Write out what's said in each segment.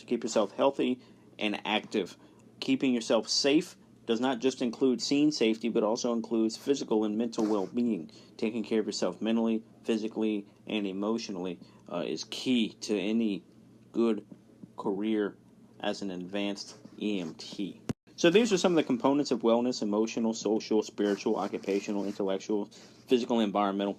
to keep yourself healthy and active. Keeping yourself safe does not just include scene safety, but also includes physical and mental well-being. Taking care of yourself mentally, physically, and emotionally is key to any good career as an advanced EMT. So these are some of the components of wellness: emotional, social, spiritual, occupational, intellectual, physical, and environmental.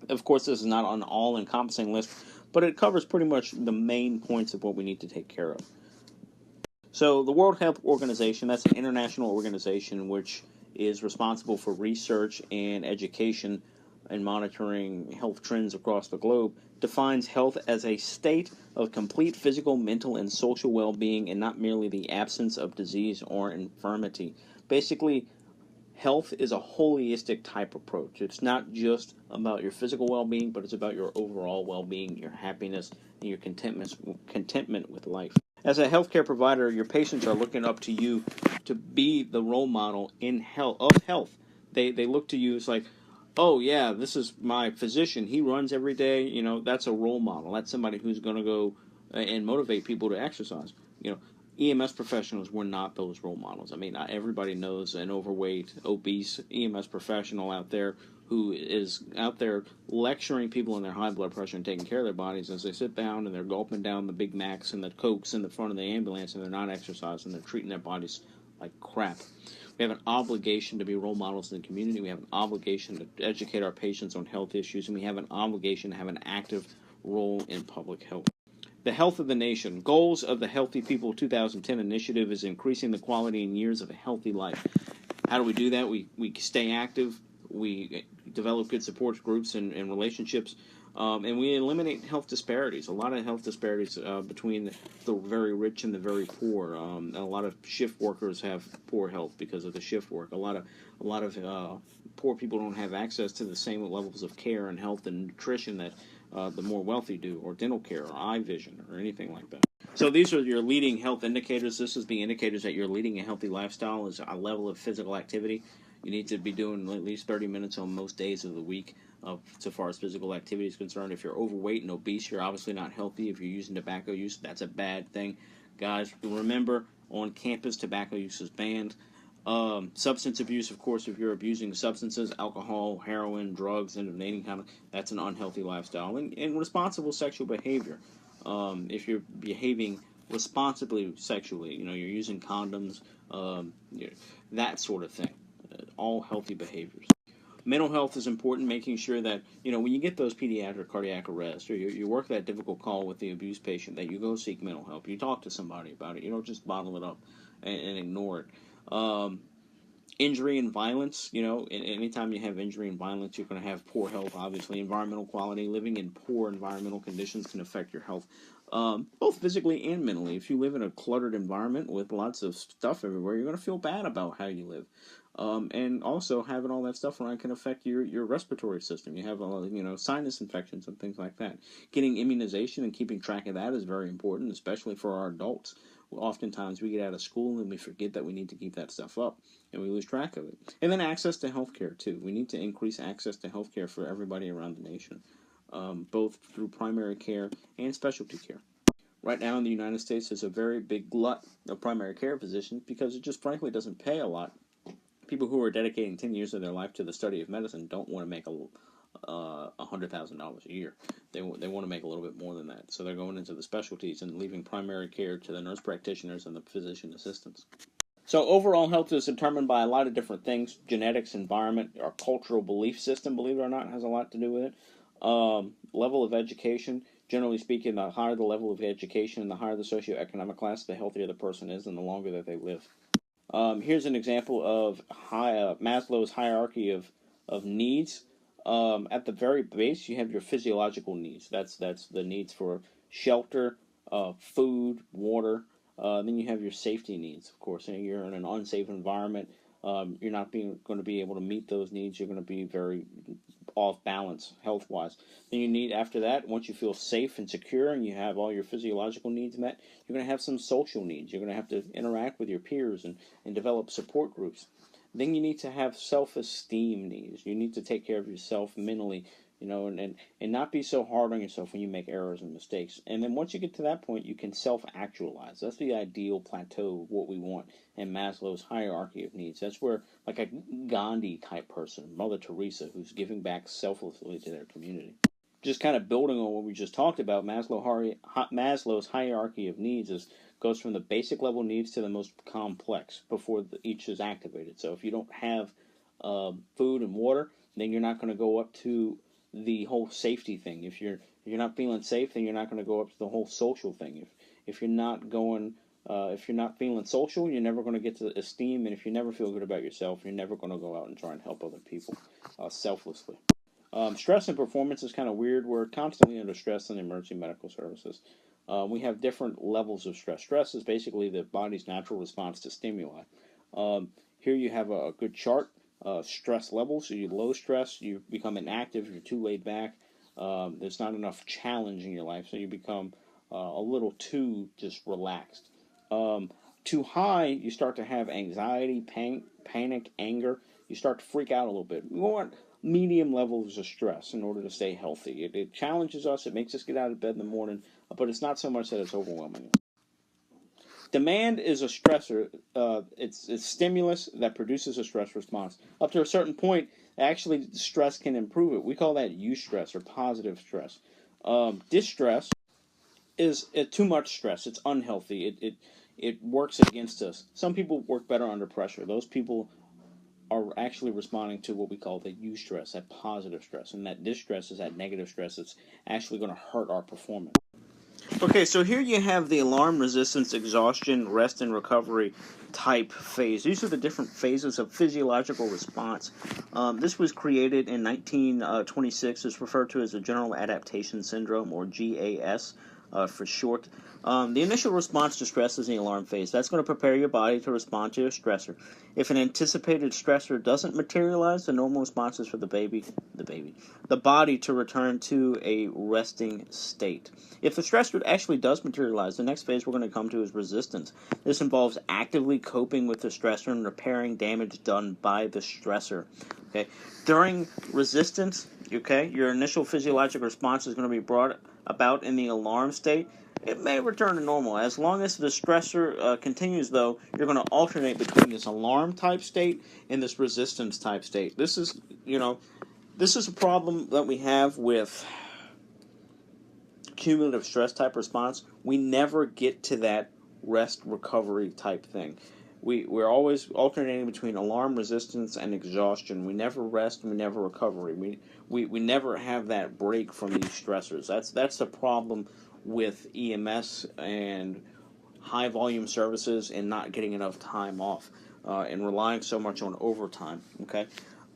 Of course, this is not an all-encompassing list, but it covers pretty much the main points of what we need to take care of. So the World Health Organization, that's an international organization which is responsible for research and education and monitoring health trends across the globe, defines health as a state of complete physical, mental, and social well-being, and not merely the absence of disease or infirmity. Basically, health is a holistic type approach. It's not just about your physical well-being, but it's about your overall well-being, your happiness, and your contentment with life. As a healthcare provider, your patients are looking up to you to be the role model in health. They look to you as like, oh yeah, this is my physician. He runs every day. You know, that's a role model. That's somebody who's going to go and motivate people to exercise. You know, EMS professionals were not those role models. I mean, everybody knows an overweight, obese EMS professional out there who is out there lecturing people on their high blood pressure and taking care of their bodies as they sit down and they're gulping down the Big Macs and the Cokes in the front of the ambulance, and they're not exercising. They're treating their bodies like crap. We have an obligation to be role models in the community. We have an obligation to educate our patients on health issues, and we have an obligation to have an active role in public health. The health of the nation. Goals of the Healthy People 2010 initiative is increasing the quality and years of a healthy life. How do we do that? We stay active. We develop good support groups and relationships. And we eliminate health disparities. A lot of health disparities between the very rich and the very poor. A lot of shift workers have poor health because of the shift work. A lot of poor people don't have access to the same levels of care and health and nutrition that the more wealthy do, or dental care, or eye vision, or anything like that. So these are your leading health indicators. This is the indicators that you're leading a healthy lifestyle is a level of physical activity. You need to be doing at least 30 minutes on most days of the week so far as physical activity is concerned. If you're overweight and obese, you're obviously not healthy. If you're using tobacco use, that's a bad thing. Guys, remember, on campus, tobacco use is banned. Substance abuse, of course, if you're abusing substances, alcohol, heroin, drugs, and any kind of, that's an unhealthy lifestyle. And responsible sexual behavior. If you're behaving responsibly sexually, you know, you're using condoms, that sort of thing. All healthy behaviors. Mental health is important, making sure that, you know, when you get those pediatric cardiac arrests, or you work that difficult call with the abused patient, that you go seek mental help. You talk to somebody about it. You don't just bottle it up and ignore it. Injury and violence, you know, anytime you have injury and violence, you're going to have poor health, obviously. Environmental quality, living in poor environmental conditions can affect your health, both physically and mentally. If you live in a cluttered environment with lots of stuff everywhere, you're going to feel bad about how you live. And also, having all that stuff around can affect your respiratory system. You have, sinus infections and things like that. Getting immunization and keeping track of that is very important, especially for our adults. Oftentimes, we get out of school and we forget that we need to keep that stuff up, and we lose track of it. And then access to healthcare, too. We need to increase access to healthcare for everybody around the nation, both through primary care and specialty care. Right now in the United States, there's a very big glut of primary care physicians because it just frankly doesn't pay a lot. People who are dedicating 10 years of their life to the study of medicine don't want to make $100,000 a year. They want to make a little bit more than that. So they're going into the specialties and leaving primary care to the nurse practitioners and the physician assistants. So overall health is determined by a lot of different things. Genetics, environment, our cultural belief system, believe it or not, has a lot to do with it. Level of education. Generally speaking, the higher the level of education and the higher the socioeconomic class, the healthier the person is and the longer that they live. Here's an example of Maslow's hierarchy of needs. At the very base, you have your physiological needs. That's the needs for shelter, food, water. Then you have your safety needs, of course. And you're in an unsafe environment. You're not going to be able to meet those needs. You're going to be very off balance health-wise. Then you need, after that, once you feel safe and secure and you have all your physiological needs met, you're going to have some social needs. You're going to have to interact with your peers and develop support groups. Then you need to have self-esteem needs. You need to take care of yourself mentally, and not be so hard on yourself when you make errors and mistakes. And then once you get to that point, you can self-actualize. That's the ideal plateau of what we want in Maslow's hierarchy of needs. That's where, like a Gandhi type person, Mother Teresa, who's giving back selflessly to their community. Just kind of building on what we just talked about, Maslow's hierarchy of needs goes from the basic level needs to the most complex before each is activated. So if you don't have food and water, then you're not going to go up to the whole safety thing. If you're not feeling safe, then you're not going to go up to the whole social thing. If you're not feeling social, you're never going to get to esteem. And if you never feel good about yourself, you're never going to go out and try and help other people selflessly. Stress and performance is kind of weird. We're constantly under stress in emergency medical services. We have different levels of stress. Stress is basically the body's natural response to stimuli. Here you have a good chart. Stress levels. So you low stress, you become inactive, you're too laid back. There's not enough challenge in your life, so you become a little too just relaxed. Too high, you start to have anxiety, panic, anger. You start to freak out a little bit. We want medium levels of stress in order to stay healthy. It challenges us. It makes us get out of bed in the morning, but it's not so much that it's overwhelming. Demand is a stressor. It's stimulus that produces a stress response. Up to a certain point, actually, stress can improve it. We call that eustress or positive stress. Distress is too much stress. It's unhealthy. It works against us. Some people work better under pressure. Those people are actually responding to what we call the eustress, that positive stress. And that distress is that negative stress that's actually going to hurt our performance. Okay, so here you have the alarm resistance, exhaustion, rest and recovery type phase. These are the different phases of physiological response. This was created in 1926. It's referred to as the General Adaptation Syndrome, or GAS for short. The initial response to stress is the alarm phase. That's going to prepare your body to respond to a stressor. If an anticipated stressor doesn't materialize, the normal response is for the body to return to a resting state. If the stressor actually does materialize, the next phase we're going to come to is resistance. This involves actively coping with the stressor and repairing damage done by the stressor. Okay, during resistance, your initial physiologic response is going to be brought about in the alarm state. It may return to normal. As long as the stressor continues, though, you're going to alternate between this alarm type state and this resistance type state. This is a problem that we have with cumulative stress type response. We never get to that rest recovery type thing. We're always alternating between alarm resistance and exhaustion. We never rest and we never recovery. We never have that break from these stressors. That's the problem with EMS and high volume services and not getting enough time off and relying so much on overtime. Okay.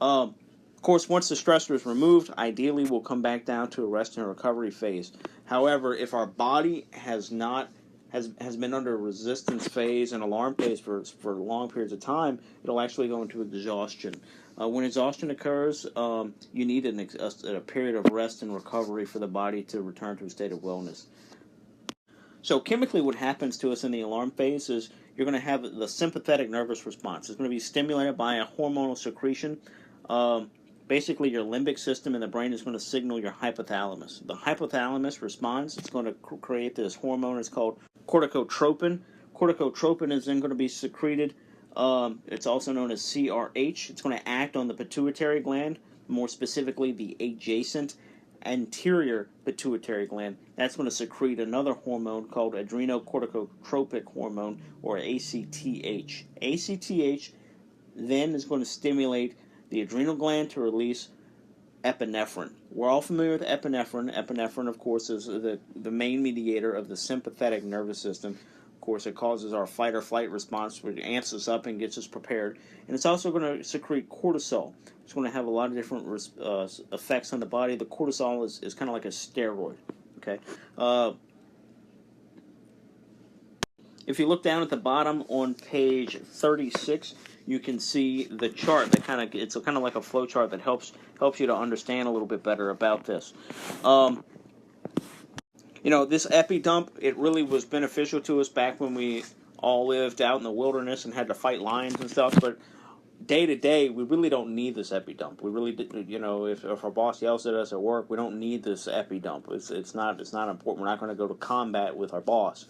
Of course, once the stressor is removed, ideally we'll come back down to a rest and recovery phase. However, if our body has been under a resistance phase and alarm phase for long periods of time, it'll actually go into exhaustion. When exhaustion occurs, you need a period of rest and recovery for the body to return to a state of wellness. So chemically what happens to us in the alarm phase is you're going to have the sympathetic nervous response. It's going to be stimulated by a hormonal secretion. Basically, your limbic system in the brain is going to signal your hypothalamus. The hypothalamus responds. It's going to create this hormone. It's called corticotropin. Corticotropin is then going to be secreted. It's also known as CRH. It's going to act on the pituitary gland, more specifically the adjacent anterior pituitary gland. That's going to secrete another hormone called adrenocorticotropic hormone, or ACTH. ACTH then is going to stimulate the adrenal gland to release epinephrine. We're all familiar with epinephrine. Epinephrine, of course, is the main mediator of the sympathetic nervous system. Of course, it causes our fight or flight response, which amps us up and gets us prepared. And it's also going to secrete cortisol. It's going to have a lot of different effects on the body. The cortisol is kind of like a steroid. Okay. If you look down at the bottom on page 36, you can see the chart that it's kind of like a flow chart that helps you to understand a little bit better about this. This EpiDump, it really was beneficial to us back when we all lived out in the wilderness and had to fight lions and stuff, but day to day, we really don't need this epi dump. We really, if our boss yells at us at work, we don't need this epi dump. It's not important. We're not going to go to combat with our boss,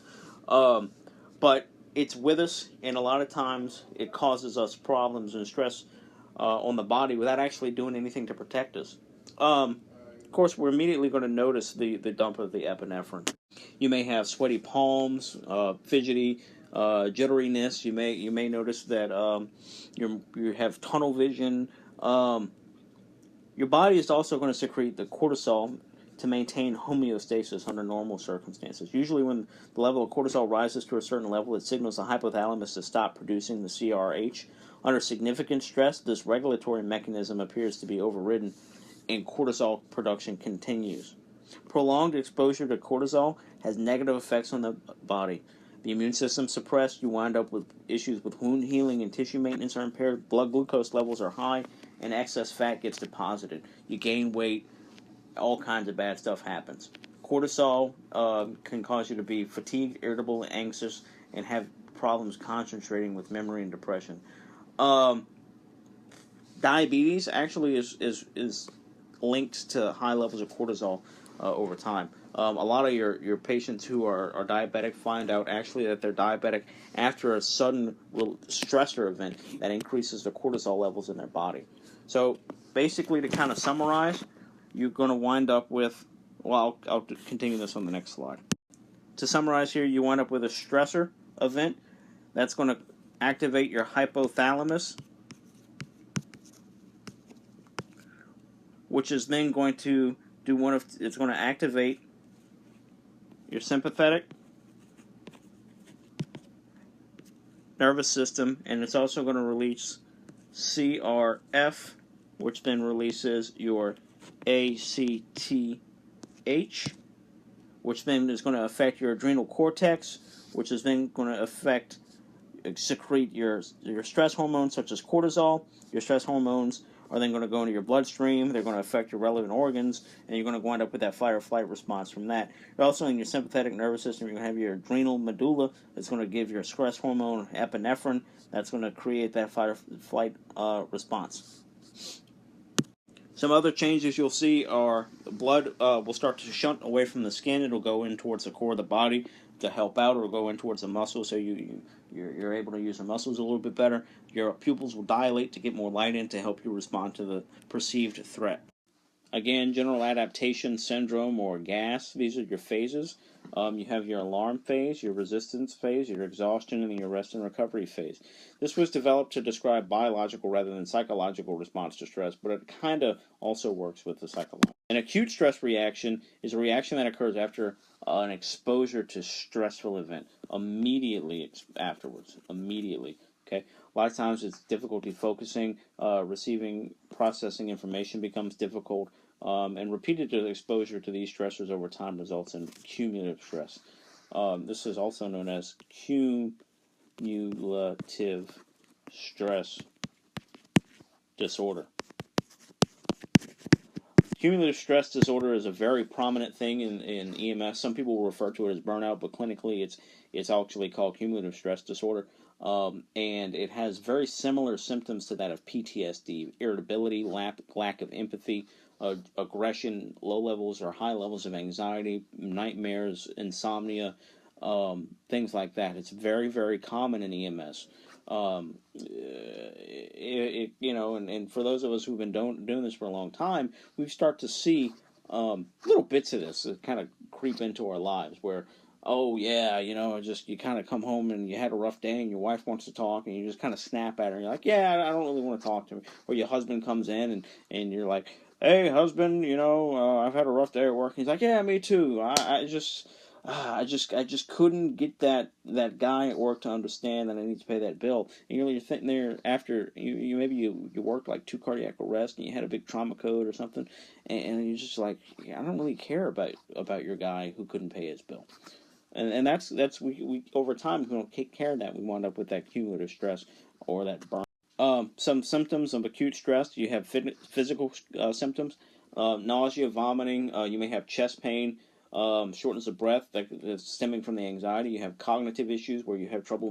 but it's with us, and a lot of times it causes us problems and stress on the body without actually doing anything to protect us. Of course, we're immediately going to notice the dump of the epinephrine. You may have sweaty palms, fidgety, jitteriness. You may notice that you have tunnel vision. Your body is also going to secrete the cortisol to maintain homeostasis under normal circumstances. Usually when the level of cortisol rises to a certain level, it signals the hypothalamus to stop producing the CRH. Under significant stress, this regulatory mechanism appears to be overridden, and cortisol production continues. Prolonged exposure to cortisol has negative effects on the body. The immune system suppressed, you wind up with issues with wound healing and tissue maintenance are impaired, blood glucose levels are high, and excess fat gets deposited. You gain weight, all kinds of bad stuff happens. Cortisol can cause you to be fatigued, irritable, anxious, and have problems concentrating with memory and depression. Diabetes actually is linked to high levels of cortisol over time. A lot of your patients who are diabetic find out actually that they're diabetic after a sudden stressor event that increases the cortisol levels in their body. So basically, to kind of summarize, you're going to wind up with, well, I'll continue this on the next slide. To summarize here, you wind up with a stressor event that's going to activate your hypothalamus, which is then going to do it's going to activate your sympathetic nervous system, and it's also going to release CRF, which then releases your ACTH, which then is going to affect your adrenal cortex, which is then going to secrete your stress hormones such as cortisol. Your stress hormones are then going to go into your bloodstream. They're going to affect your relevant organs, and you're going to wind up with that fight or flight response from that. You're also in your sympathetic nervous system. You're going to have your adrenal medulla that's going to give your stress hormone epinephrine. That's going to create that fight or flight response. Some other changes you'll see are the blood will start to shunt away from the skin. It'll go in towards the core of the body to help out, or go in towards the muscles, so you're able to use your muscles a little bit better. Your pupils will dilate to get more light in to help you respond to the perceived threat. Again, general adaptation syndrome or GAS, these are your phases. You have your alarm phase, your resistance phase, your exhaustion, and your rest and recovery phase. This was developed to describe biological rather than psychological response to stress, but it kind of also works with the psychological. An acute stress reaction is a reaction that occurs after an exposure to stressful event, immediately afterwards, okay? A lot of times it's difficulty focusing, receiving, processing information becomes difficult, and repeated exposure to these stressors over time results in cumulative stress. This is also known as cumulative stress disorder. Cumulative stress disorder is a very prominent thing in EMS. Some people refer to it as burnout, but clinically it's actually called cumulative stress disorder. And it has very similar symptoms to that of PTSD: irritability, lack of empathy, aggression, low levels or high levels of anxiety, nightmares, insomnia, things like that. It's very, very common in EMS. And for those of us who've been doing this for a long time, we start to see little bits of this that kind of creep into our lives where, oh yeah, you kind of come home and you had a rough day and your wife wants to talk and you just kind of snap at her and you're like, yeah, I don't really want to talk to her. Or your husband comes in and you're like, hey husband, I've had a rough day at work. And he's like, yeah, me too. I just couldn't get that guy at work to understand that I need to pay that bill. And you're sitting there after you worked like 2 cardiac arrests and you had a big trauma code or something, and you're just like, I don't really care about your guy who couldn't pay his bill. And that's we over time, if we don't take care of that, we wind up with that cumulative stress or that burn. Some symptoms of acute stress: you have physical symptoms, nausea, vomiting. You may have chest pain, shortness of breath that's stemming from the anxiety. You have cognitive issues where you have trouble